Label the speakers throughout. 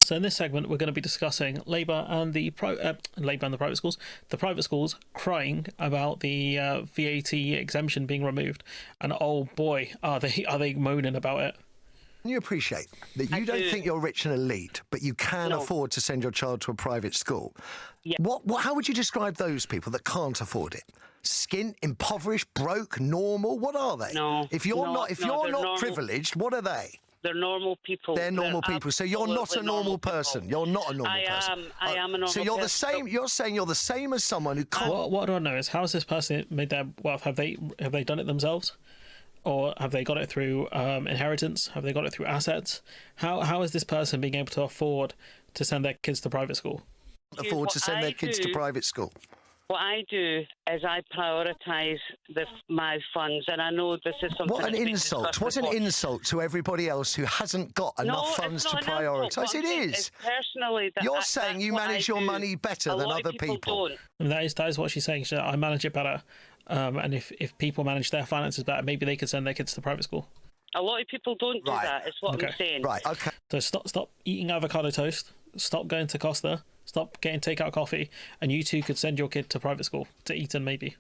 Speaker 1: So in this segment, we're going to be discussing Labour and the private schools. The private schools crying about the VAT exemption being removed, and oh boy, are they moaning about it.
Speaker 2: You appreciate that you don't think you're rich and elite, but you can afford to send your child to a private school. Yeah. How would you describe those people that can't afford it? Skint, impoverished, broke, normal? What are they?
Speaker 3: No.
Speaker 2: If you're not privileged, what are they?
Speaker 3: They're normal people.
Speaker 2: They're normal people. So you're not a normal person. You're not a normal person.
Speaker 3: I am a normal person.
Speaker 2: So you're the same. You're saying you're the same as someone who can't.
Speaker 1: What I don't know is, how has this person made their wealth? Have they done it themselves, or have they got it through inheritance? Have they got it through assets? How is this person being able to afford to send their kids to private school?
Speaker 2: Afford to send their kids to private school.
Speaker 3: What I do is I prioritise my funds, and I know this is something.
Speaker 2: What an insult! What an insult to everybody else who hasn't got enough funds to prioritise. It is.
Speaker 3: Personally,
Speaker 2: you're saying you manage your money better than other people.
Speaker 1: And that is what she's saying. I manage it better, and if people manage their finances better, maybe they could send their kids to private school.
Speaker 3: A lot of people don't do that. Is what I'm saying.
Speaker 2: Right. Okay.
Speaker 1: So stop eating avocado toast. Stop going to Costa. Stop getting takeout coffee, and you two could send your kid to private school, to Eton maybe.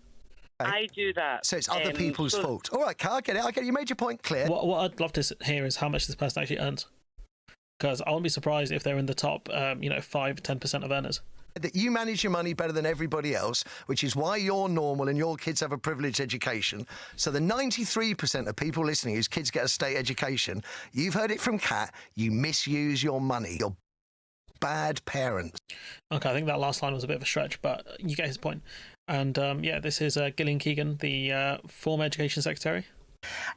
Speaker 3: I do that.
Speaker 2: So it's other people's fault. All right, Carl, I get it. You made your point clear.
Speaker 1: What I'd love to hear is how much this person actually earns, because I wouldn't be surprised if they're in the top, 5-10% of earners.
Speaker 2: That you manage your money better than everybody else, which is why you're normal and your kids have a privileged education. So the 93% of people listening whose kids get a state education, you've heard it from Kat, you misuse your money. You're bad parents.
Speaker 1: Okay, I think that last line was a bit of a stretch, but you get his point. And this is Gillian Keegan, the former Education Secretary.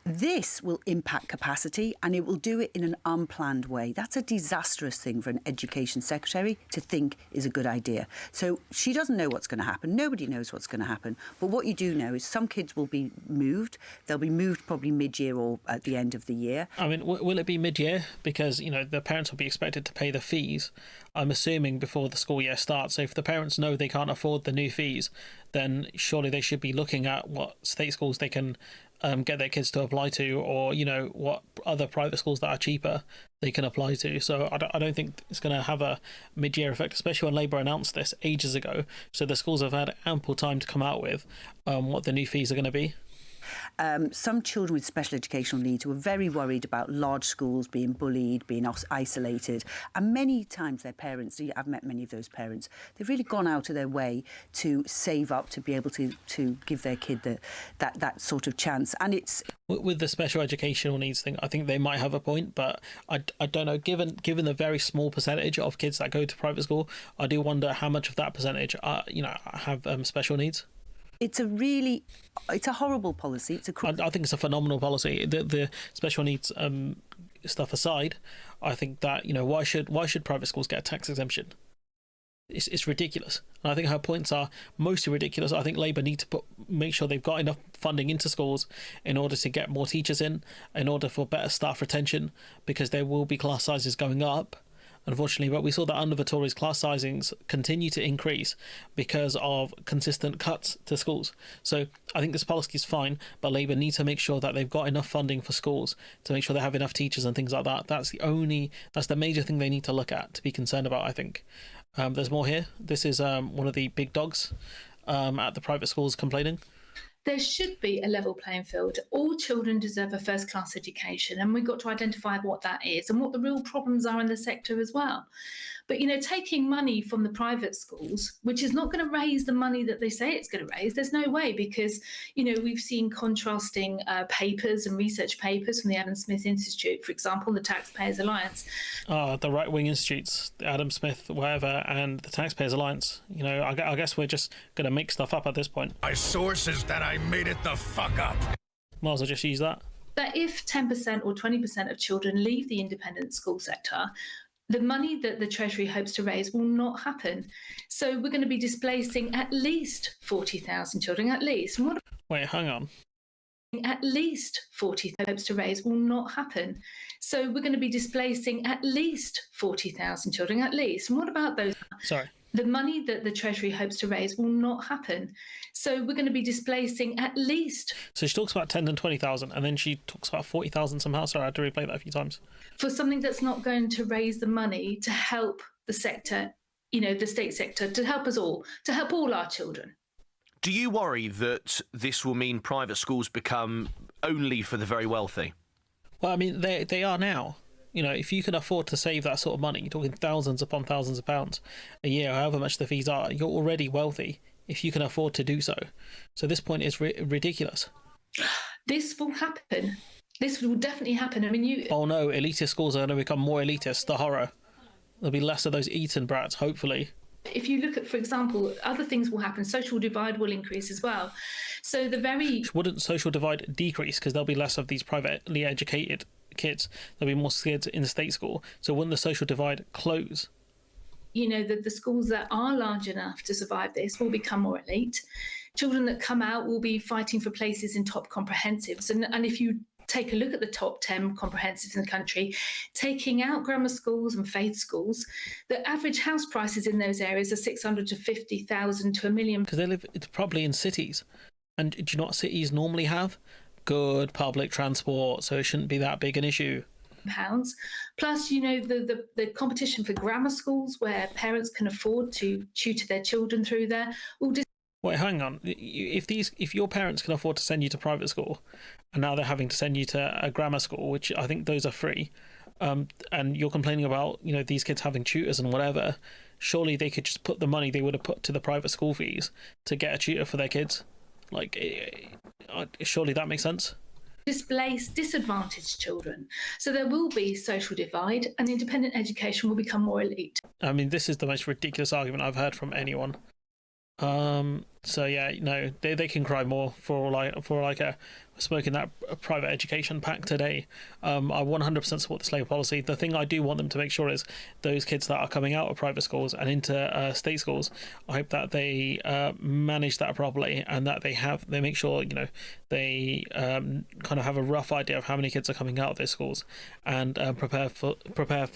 Speaker 4: This will impact capacity, and it will do it in an unplanned way. That's a disastrous thing for an education secretary to think is a good idea. So she doesn't know what's going to happen. Nobody knows what's going to happen. But what you do know is some kids will be moved. They'll be moved probably mid-year or at the end of the year.
Speaker 1: I mean, will it be mid-year? Because, the parents will be expected to pay the fees, I'm assuming, before the school year starts. So if the parents know they can't afford the new fees, then surely they should be looking at what state schools they can get their kids to apply to, or what other private schools that are cheaper they can apply to. So I don't think it's going to have a mid-year effect, especially when Labour announced this ages ago. So the schools have had ample time to come out with what the new fees are going to be.
Speaker 4: Some children with special educational needs were very worried about large schools being bullied, being isolated, and many times their parents, I've met many of those parents, they've really gone out of their way to save up to be able to give their kid that sort of chance. And it's
Speaker 1: with the special educational needs thing, I think they might have a point, but I don't know. Given the very small percentage of kids that go to private school, I do wonder how much of that percentage have special needs.
Speaker 4: It's a horrible policy.
Speaker 1: I think it's a phenomenal policy. The special needs stuff aside, I think that why should private schools get a tax exemption? It's ridiculous. And I think her points are mostly ridiculous. I think Labour need to make sure they've got enough funding into schools in order to get more teachers in order for better staff retention, because there will be class sizes going up, unfortunately. But we saw that under the Tories, class sizings continue to increase because of consistent cuts to schools. So I think this policy is fine, but Labour need to make sure that they've got enough funding for schools to make sure they have enough teachers and things like that. That's the major thing they need to look at, to be concerned about, I think. There's more here. This is one of the big dogs at the private schools complaining.
Speaker 5: There should be a level playing field. All children deserve a first-class education, and we've got to identify what that is and what the real problems are in the sector as well. But, taking money from the private schools, which is not going to raise the money that they say it's going to raise, there's no way, because, we've seen contrasting papers and research papers from the Adam Smith Institute, for example, the Taxpayers Alliance.
Speaker 1: The right-wing institutes, the Adam Smith, whatever, and the Taxpayers Alliance. I guess we're just going to make stuff up at this point.
Speaker 6: My source is that I made it the fuck up.
Speaker 1: Might as well just use that.
Speaker 5: That if 10% or 20% of children leave the independent school sector, the money that the Treasury hopes to raise will not happen. So we're going to be displacing at least 40,000 children, at least.
Speaker 1: Wait, hang on.
Speaker 5: At least 40,000 hopes to raise will not happen. So we're going to be displacing at least 40,000 children, at least. And what about those?
Speaker 1: Sorry.
Speaker 5: The money that the Treasury hopes to raise will not happen. So we're going to be displacing at least.
Speaker 1: So she talks about 10 and 20,000, and then she talks about 40,000 somehow. Sorry, I had to replay that a few times.
Speaker 5: For something that's not going to raise the money to help the sector, you know, the state sector, to help us all, to help all our children.
Speaker 7: Do you worry that this will mean private schools become only for the very wealthy?
Speaker 1: Well, I mean, they are now. You know, if you can afford to save that sort of money, you're talking thousands upon thousands of pounds a year, however much the fees are, you're already wealthy if you can afford to do so. So this point is ridiculous.
Speaker 5: This will happen. This will definitely happen. I mean,
Speaker 1: Oh no, elitist schools are going to become more elitist. The horror. There'll be less of those Eton brats, hopefully.
Speaker 5: If you look at, for example, other things will happen. Social divide will increase as well. So
Speaker 1: Wouldn't social divide decrease because there'll be less of these privately educated kids? There'll be more kids in the state school. So wouldn't the social divide close?
Speaker 5: You know, the schools that are large enough to survive this will become more elite. Children that come out will be fighting for places in top comprehensives. And if you take a look at the top 10 comprehensives in the country, taking out grammar schools and faith schools, the average house prices in those areas are 600 to 50,000 to $1 million.
Speaker 1: Because they live probably in cities. And do you know what cities normally have? Good public transport, so it shouldn't be that big an issue.
Speaker 5: Pounds. Plus, you know, the competition for grammar schools where parents can afford to tutor their children through there will
Speaker 1: Wait, hang on. If your parents can afford to send you to private school, and now they're having to send you to a grammar school, which I think those are free, and you're complaining about, you know, these kids having tutors and whatever, surely they could just put the money they would have put to the private school fees to get a tutor for their kids. Like, surely that makes sense.
Speaker 5: Displace disadvantaged children. So there will be social divide and independent education will become more elite.
Speaker 1: I mean, this is the most ridiculous argument I've heard from anyone. So yeah, no, they can cry more for smoking that private education pact today. I 100% support this Labour policy. The thing I do want them to make sure is those kids that are coming out of private schools and into state schools, I hope that they manage that properly and that they make sure, you know, they kind of have a rough idea of how many kids are coming out of those schools and prepare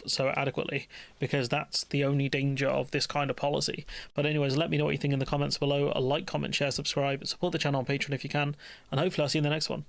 Speaker 1: so adequately, because that's the only danger of this kind of policy. But anyways, let me know what you think in the comments below. Like, comment, share, subscribe, support the channel on Patreon if you can, and hopefully I'll see you in the next one.